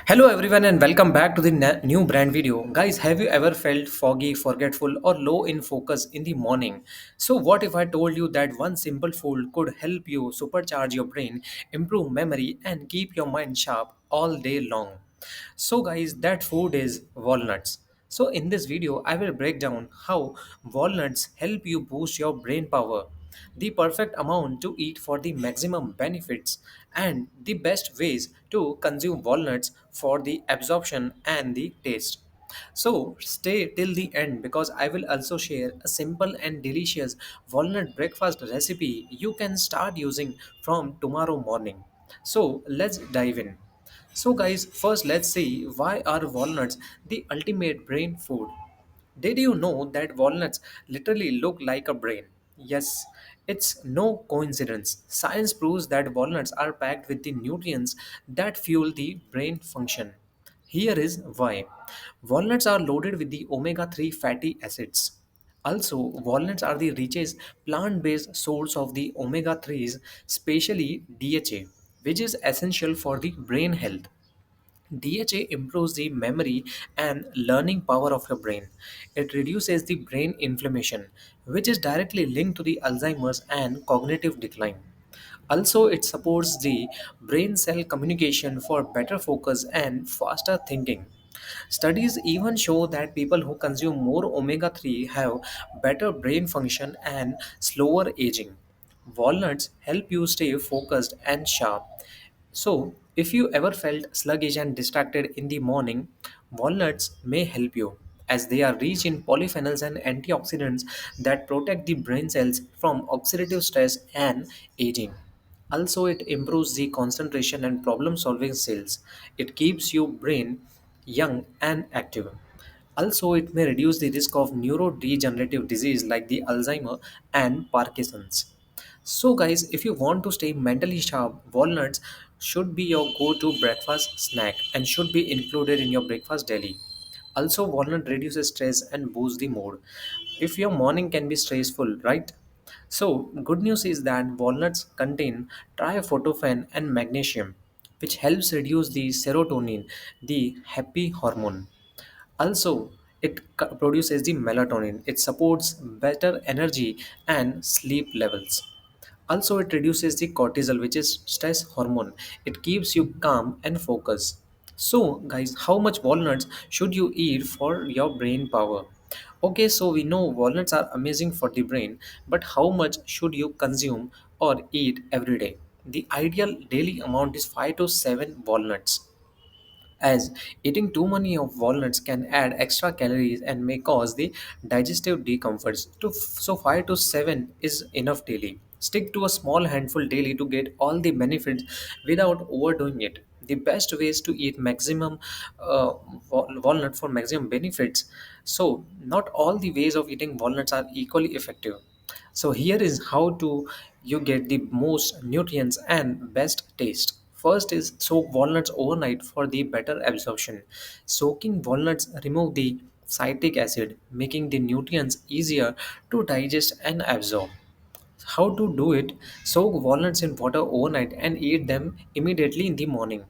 Hello everyone and welcome back to the new brand video. Guys, have you ever felt foggy, forgetful or low in focus in the morning? So what if I told you that one simple food could help you supercharge your brain, improve memory and keep your mind sharp all day long? So guys, that food is walnuts. So in this video, I will break down how walnuts help you boost your brain power, the perfect amount to eat for the maximum benefits, and the best ways to consume walnuts for the absorption and the taste. So stay till the end because I will also share a simple and delicious walnut breakfast recipe you can start using from tomorrow morning. So let's dive in. So guys, first let's see why are walnuts the ultimate brain food. Did you know that walnuts literally look like a brain? Yes, it's no coincidence. Science proves that walnuts are packed with the nutrients that fuel the brain function. Here is why. Walnuts are loaded with the omega 3 fatty acids. Also, walnuts are the richest plant based source of the omega 3s, especially DHA, which is essential for the brain health. DHA improves the memory and learning power of your brain. It reduces the brain inflammation, which is directly linked to the Alzheimer's and cognitive decline. Also, it supports the brain cell communication for better focus and faster thinking. Studies even show that people who consume more omega 3 have better brain function and slower aging. Walnuts help you stay focused and sharp. So, if you ever felt sluggish and distracted in the morning, walnuts may help you as they are rich in polyphenols and antioxidants that protect the brain cells from oxidative stress and aging. Also, it improves the concentration and problem solving skills. It keeps your brain young and active. Also, it may reduce the risk of neurodegenerative disease like the Alzheimer and Parkinson's. So, guys, if you want to stay mentally sharp, walnuts should be your go to breakfast snack and should be included in your breakfast daily. Also, walnut reduces stress and boosts the mood. If your morning can be stressful, right? So, good news is that walnuts contain tryptophan and magnesium, which helps reduce the serotonin, the happy hormone. Also, it produces the melatonin. It supports better energy and sleep levels. Also, it reduces the cortisol, which is stress hormone. It keeps you calm and focused. So, guys, how much walnuts should you eat for your brain power? Okay, so we know walnuts are amazing for the brain, but how much should you consume or eat every day? The ideal daily amount is 5 to 7 walnuts, as eating too many of walnuts can add extra calories and may cause the digestive discomforts. So 5 to 7 is enough daily. Stick to a small handful daily to get all the benefits without overdoing it. The best ways to eat maximum walnut for maximum benefits. So not all the ways of eating walnuts are equally effective. So here is how to you get the most nutrients and best taste. First is soak walnuts overnight for the better absorption. Soaking walnuts remove the citric acid, making the nutrients easier to digest and absorb. How to do it? Soak walnuts in water overnight and eat them immediately in the morning.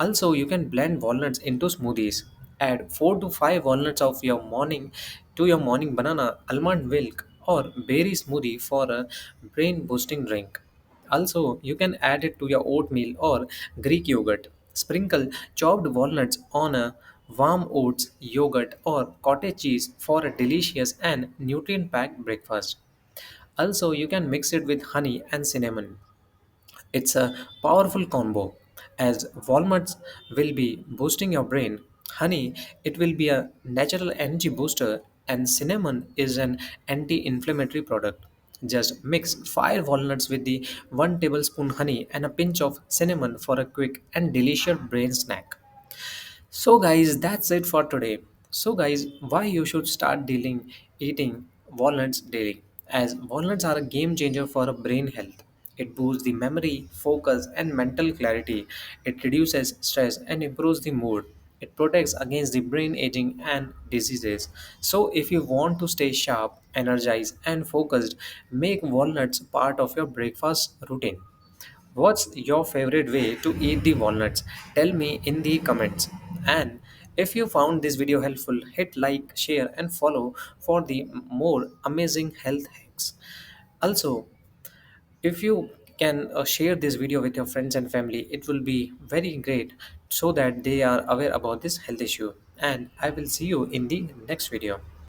Also, you can blend walnuts into smoothies. Add 4 to 5 walnuts of your morning to your morning banana, almond milk, or berry smoothie for a brain boosting drink. Also, you can add it to your oatmeal or Greek yogurt. Sprinkle chopped walnuts on a warm oats, yogurt, or cottage cheese for a delicious and nutrient packed breakfast. Also, you can mix it with honey and cinnamon. It's a powerful combo as walnuts will be boosting your brain, honey, it will be a natural energy booster, and cinnamon is an anti inflammatory product. Just mix 5 walnuts with the 1 tablespoon honey and a pinch of cinnamon for a quick and delicious brain snack. So guys, that's it for today. So guys, why you should start dealing eating walnuts daily? As walnuts are a game changer for a brain health. It boosts the memory, focus, and mental clarity. It reduces stress and improves the mood. It protects against the brain aging and diseases. So if you want to stay sharp, energized, and focused, make walnuts part of your breakfast routine. What's your favorite way to eat the walnuts? Tell me in the comments. And if you found this video helpful, hit like, share, and follow for the more amazing health hacks. Also, if you can share this video with your friends and family, it will be very great so that they are aware about this health issue. And I will see you in the next video.